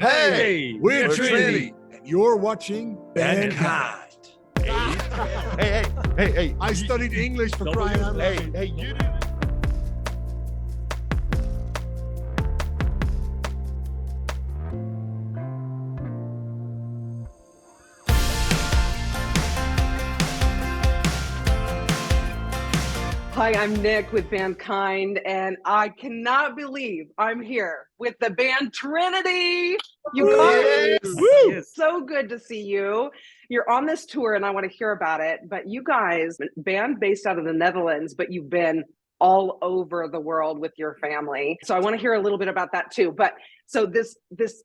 Hey, we're Trinity, and you're watching Band-kind. Hey. I studied English for crying out loud. Hey, you do. Hi, I'm Nick with Band-kind, and I cannot believe I'm here with the band Trinity. You guys, Yes. so good to see you. You're on this tour, and I want to hear about it. But you guys, band based out of the Netherlands, but you've been all over the world with your family. So I want to hear a little bit about that too. But so this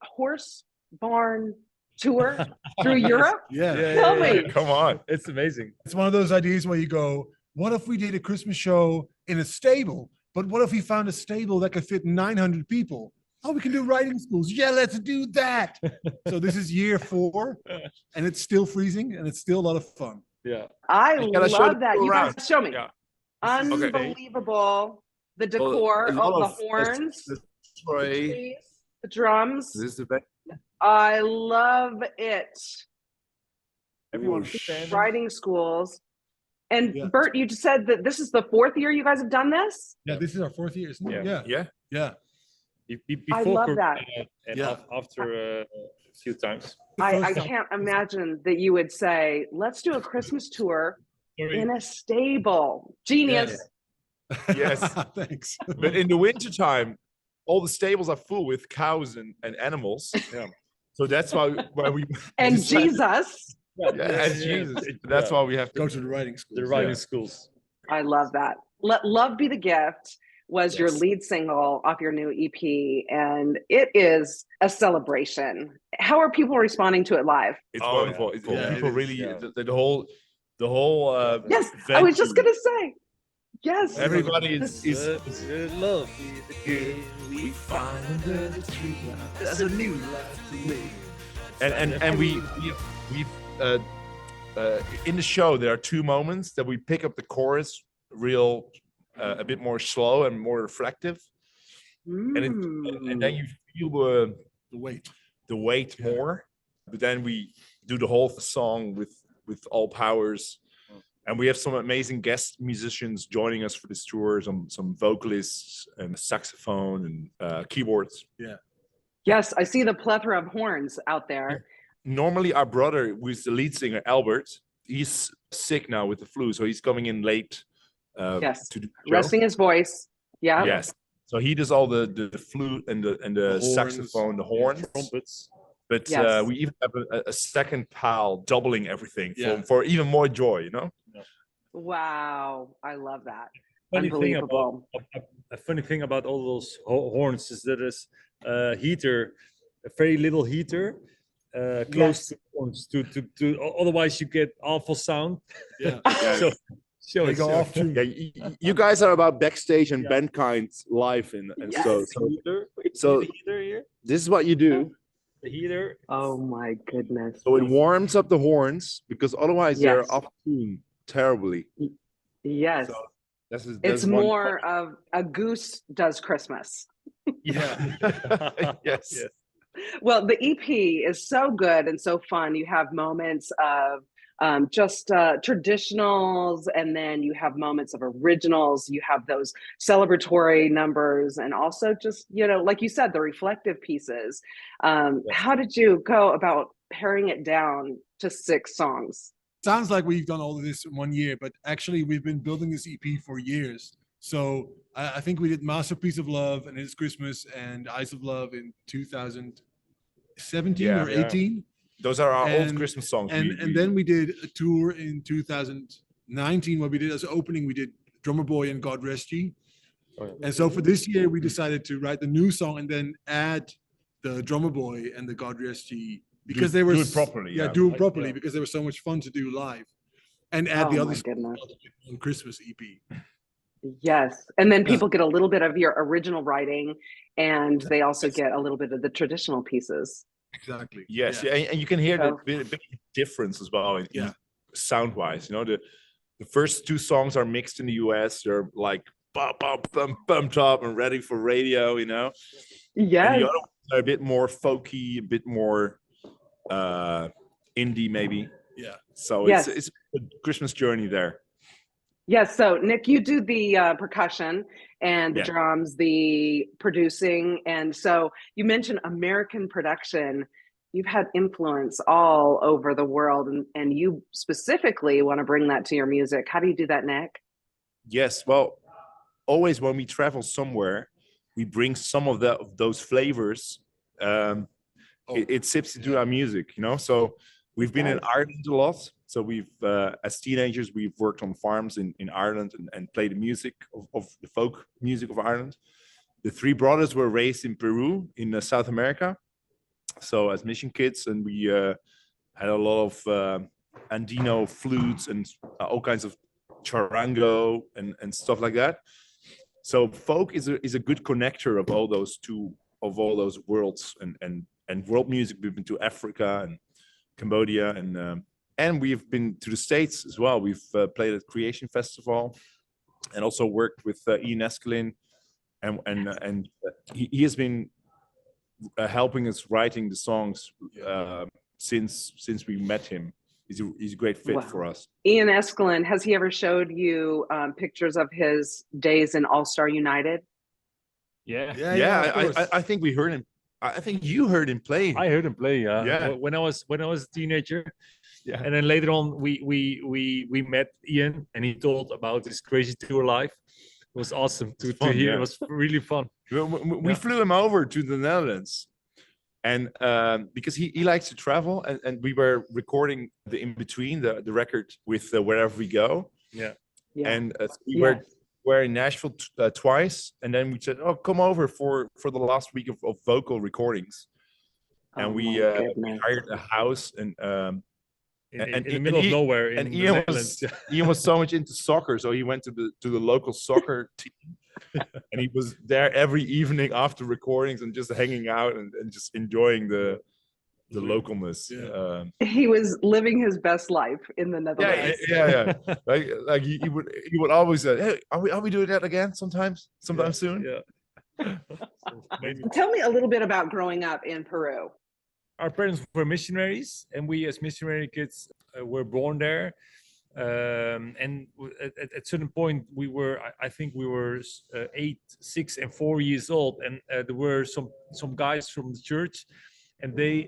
horse barn tour through Europe. Tell me. Come on, it's amazing. It's one of those ideas where you go, what if we did a Christmas show in a stable? But what if we found a stable that could fit 900 people? Oh, we can do writing schools. Yeah, let's do that. So this is year 4, and it's still freezing, and it's still a lot of fun. Yeah. I gotta show love that. You guys show me. Yeah. Unbelievable. The decor, the horns, the trees, the drums. This is the best. I love it. Everyone Writing schools. And Yeah. Bert, you just said that this is the 4th year you guys have done this? Yeah, this is our 4th year, isn't it? Yeah. Yeah. I love that. And Yeah. after a few times. I can't imagine that you would say, let's do a Christmas tour in a stable. Genius. Yes. Thanks. But in the wintertime, all the stables are full with cows and animals. Yeah. So that's why we And decided- Jesus. and Jesus. That's why we have to Go to the writing school. The writing schools. I love that. Let Love Be the Gift was your Yes. lead single off your new EP, and it is a celebration. How are people responding to it live? It's Oh, wonderful. yeah. It's- Yeah, people it is, really yeah. the whole Yes, I was just venue, gonna say. Yes. everybody is Love. we find under the tree. There's a new life to live. And we've in the show there are 2 moments that we pick up the chorus real a bit more slow and more reflective, and then you feel The weight. the weight more, but then we do the whole song with all powers. And we have some amazing guest musicians joining us for this tour, some vocalists and saxophone and keyboards. Yes, I see the plethora of horns out there. Normally our brother, who is the lead singer, Elbert, he's sick now with the flu, so he's coming in late Yes. to do the show. Resting his voice. Yeah. Yes. So he does all the flute and the horns, saxophone, the horns. Trumpets. But Yes. we even have a second pal doubling everything Yeah. for even more joy, you know? Wow. I love that. Funny thing Unbelievable. a funny thing about all those horns is that there's a heater, a very little heater, close to the horns. To otherwise you get awful sound. Yeah. So They it's go off too. Yeah, you guys are about backstage and Band-kind live, and Yes. so the heater here. this is what you do. The heater. Oh my goodness. So it warms up the horns because otherwise they're Yes. off tune terribly. Yes. So that's It's one- more of a goose does Christmas. Yes. Yes. Well, the EP is so good and so fun. You have moments of just traditionals, and then you have moments of originals. You have those celebratory numbers, and also just, like you said, the reflective pieces. How did you go about paring it down to 6 songs? Sounds like we've done all of this in 1 year, but actually we've been building this EP for years. So I think we did Masterpiece of Love and It's Christmas and Eyes of Love in 2017 Yeah. or 18. Those are our old And- Christmas songs. And then we did a tour in 2019 where we did as an opening, we did Drummer Boy and God Rest Ye. And so for this year, we decided to write the new song and then add the Drummer Boy and the God Rest Ye because they were do it properly, Yeah, yeah. do it properly because they were so much fun to do live, and add the Oh other my songs goodness. on Christmas E EP. Yes. And then people get a little bit of your original writing, and they also get a little bit of the traditional pieces. Exactly. Yes, Yeah. and you can hear So- the bit of difference as well, Yeah. sound-wise. The first 2 songs are mixed in the US. They're like bumped up and ready for radio. And Yes. the other ones are a bit more folky, a bit more indie, maybe. Yeah. So Yes. it's a Christmas journey there. Yes. So Nick, you do the percussion and the Yeah. drums, the producing. And so you mentioned American production. You've had influence all over the world, and you specifically want to bring that to your music. How do you do that, Nick? Yes. Well, always when we travel somewhere, we bring some of those flavors. It sips into our music, you know. So we've been in Ireland a lot. So we've, as teenagers, we've worked on farms in Ireland and played the music of the folk music of Ireland. The three brothers were raised in Peru in South America. So as mission kids, and we had a lot of Andino flutes and all kinds of charango and stuff like that. So folk is a good connector of all those worlds and world music. We've been to Africa and Cambodia and we've been to the States as well. We've played at Creation Festival and also worked with Ian Eskelin, and he has been helping us writing the songs since we met him. He's a great fit for us. Ian Eskelin, has he ever showed you pictures of his days in All Star United? Yeah. I think we heard him. I think you heard him play. I heard him play. Yeah. When I was a teenager. Yeah. And then later on, we met Ian, and he told about his crazy tour life. It was awesome to hear. Yeah. It was really fun. We flew him over to the Netherlands, and because he likes to travel, and we were recording the in between the record with Wherever We Go. Yeah. And we were in Nashville twice, and then we said, "Oh, come over for the last week of vocal recordings," and we hired a house and. In the middle of nowhere. And Ian was so much into soccer, so he went to the local soccer team, and he was there every evening after recordings and just hanging out and just enjoying the localness. Yeah. He was living his best life in the Netherlands. Yeah. Like he would always say, "Hey, are we doing that again sometime soon?" Yeah. Tell me a little bit about growing up in Peru. Our parents were missionaries, and we as missionary kids were born there. And at a certain point, I think we were 8, 6, and 4 years old, and there were some guys from the church, and they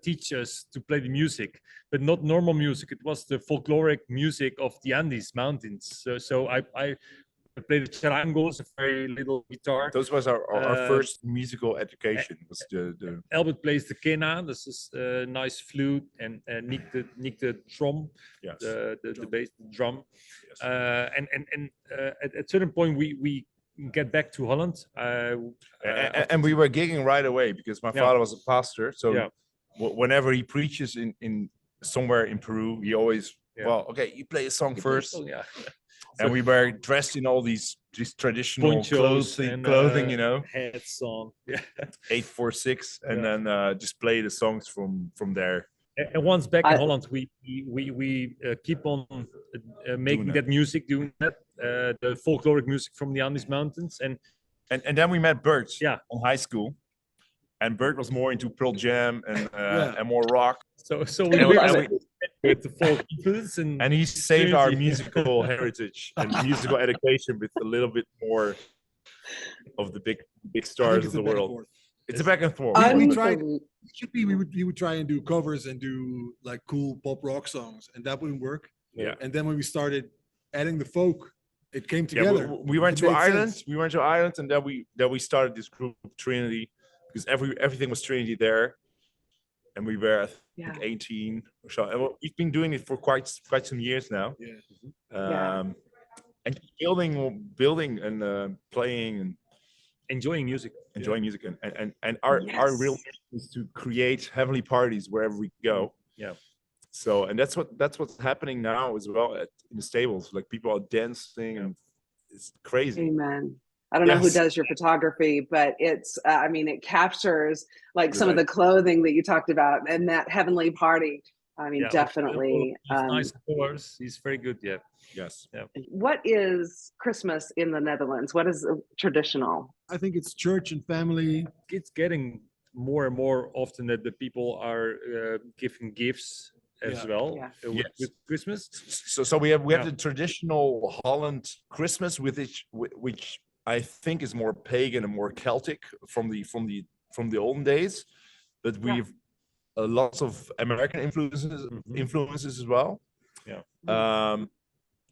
teach us to play the music, but not normal music. It was the folkloric music of the Andes Mountains. So I played the charangos, a very little guitar. Those was our first musical education. Was the Elbert plays the quena. This is a nice flute, and Niek the drum, yes. the bass, the drum. Yes. And at a certain point, we get back to Holland. And we were gigging right away because my father was a pastor. So whenever he preaches in somewhere in Peru, he always okay, you play a song first. And we were dressed in all these traditional clothing, you know, hats on, 846, and then just play the songs from there. And once back in Holland, we keep on making that music, doing that, the folkloric music from the Andes Mountains, and then we met Bert in high school, and Bert was more into Pearl Jam and more rock. So we with the folk influence, and he saved our musical heritage and musical education with a little bit more of the big stars of the world. It's a back and forth. We would try and do covers and do like cool pop rock songs, and that wouldn't work. Yeah. And then when we started adding the folk, it came together. We went to Ireland. Sense. We went to Ireland, and then we started this group Trinity, because everything was Trinity there. And we were, I think, 18 or so. And we've been doing it for quite some years now. Yeah. And building and playing and enjoying music. And our real mission is to create heavenly parties wherever we go. Yeah. So, and that's what's happening now as well in the stables. Like, people are dancing, and it's crazy. Amen. I don't know who does your photography, but it's, it captures like some of the clothing that you talked about and that heavenly party. I mean, Yeah, definitely. He's nice, of course. He's very good. Yeah. Yes. What is Christmas in the Netherlands? What is traditional? I think it's church and family. It's getting more and more often that the people are giving gifts as Yeah. well Yeah. with Christmas. So we have Yeah. the traditional Holland Christmas which I think is more pagan and more Celtic from the olden days, but we've lots of American influences as well. Yeah.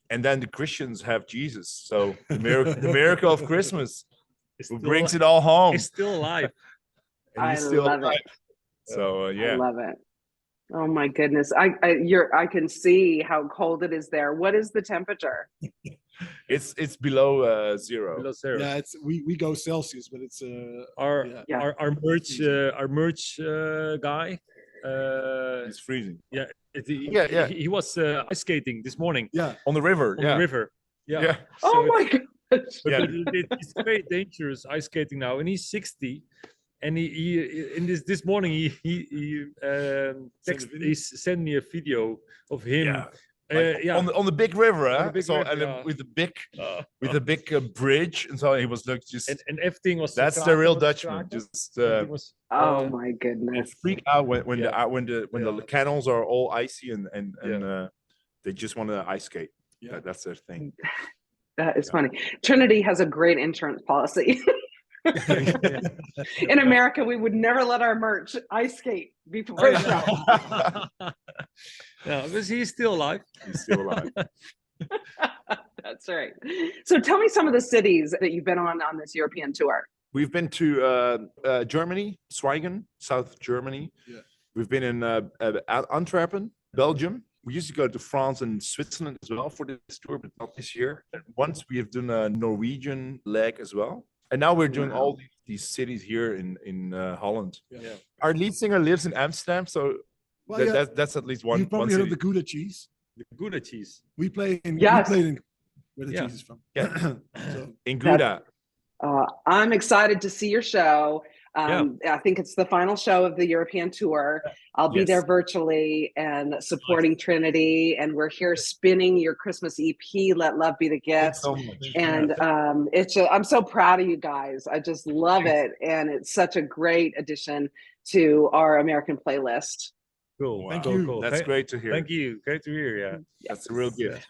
And then the Christians have Jesus. So the miracle of Christmas, It's who still brings it all home. He's still alive. And he's I still love alive. it. So I yeah, love it. Oh my goodness. I can see how cold it is there. What is the temperature? it's below zero. Below zero. Yeah, it's we go Celsius, but it's Our yeah. our merch guy. It's freezing He was ice skating this morning yeah. on the river. on the river. Yeah. Yeah. Oh So my gosh. Yeah. it's very dangerous ice skating now, and he's 60. And he in this morning he sent me a video of him. Like on the big river, On huh? the big So river, and yeah. with the big bridge, and so he was like just and everything was. that's the real Dutchman. Just Everything was, Oh my they goodness. freak out when Yeah. the canals are all icy and Yeah. they just want to ice skate. Yeah. That's their thing. That is funny. Trinity has a great insurance policy. In America, we would never let our merch ice skate before a show. Yeah, because he's still alive. He's still alive. That's right. So tell me some of the cities that you've been on this European tour. We've been to Germany, Zweigen, South Germany. Yeah. We've been in Antwerpen, Belgium. We used to go to France and Switzerland as well for this tour, but not this year. And once we have done a Norwegian leg as well. And now we're doing all these cities here in Holland. Yeah. Our lead singer lives in Amsterdam, so Well, that's at least one. You've probably one heard of city. the Gouda cheese. The Gouda cheese. We play in. Yes. We played in where the Yeah. cheese is from. Yeah. So, In Gouda. I'm excited to see your show. I think it's the final show of the European tour. I'll be Yes. there virtually and supporting Trinity. And we're here spinning your Christmas EP, Let Love Be the Gift. Thanks so much. And I'm so proud of you guys. I just love it. And it's such a great addition to our American playlist. Cool. Wow. Thank Cool, you. cool. That's great to hear. Thank you. Great to hear. Yeah. That's a real gift.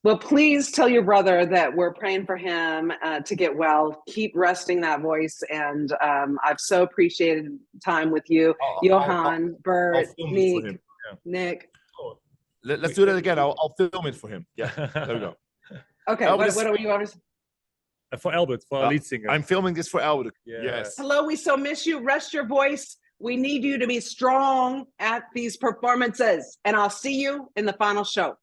Well, please tell your brother that we're praying for him to get well. Keep resting that voice. And I've so appreciated time with you, Johan, Bert, I'll film it for Niek, him. Nick. Let's do that again. I'll film it for him. Yeah, there we go. Okay, Oh, what this- are you always? For Elbert, for our lead singer. I'm filming this for Elbert. Yeah. Yes. Hello, we so miss you. Rest your voice. We need you to be strong at these performances. And I'll see you in the final show.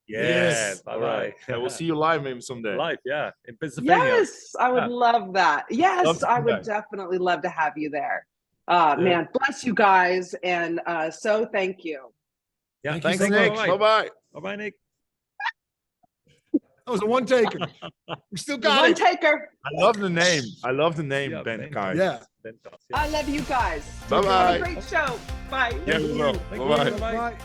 Yeah. Yes. Bye All bye. right. Yeah, we'll see you live maybe someday. Live. Yeah. In Pennsylvania. Yes, I would Yeah. love that. Yes, Love to I come would back. definitely love to have you there. Man, bless you guys. And so thank you. Yeah. Thank you Thanks, so Nick. much. Bye bye. Bye bye, Nick. that was a one taker. We still got One it. taker. I love the name. I love the name, Yeah, Ben Ben. Kai. Yeah. I love you guys. Bye-bye. Have a great show. Bye. Yeah, we will. Thank you. Bye bye. Bye-bye. Bye.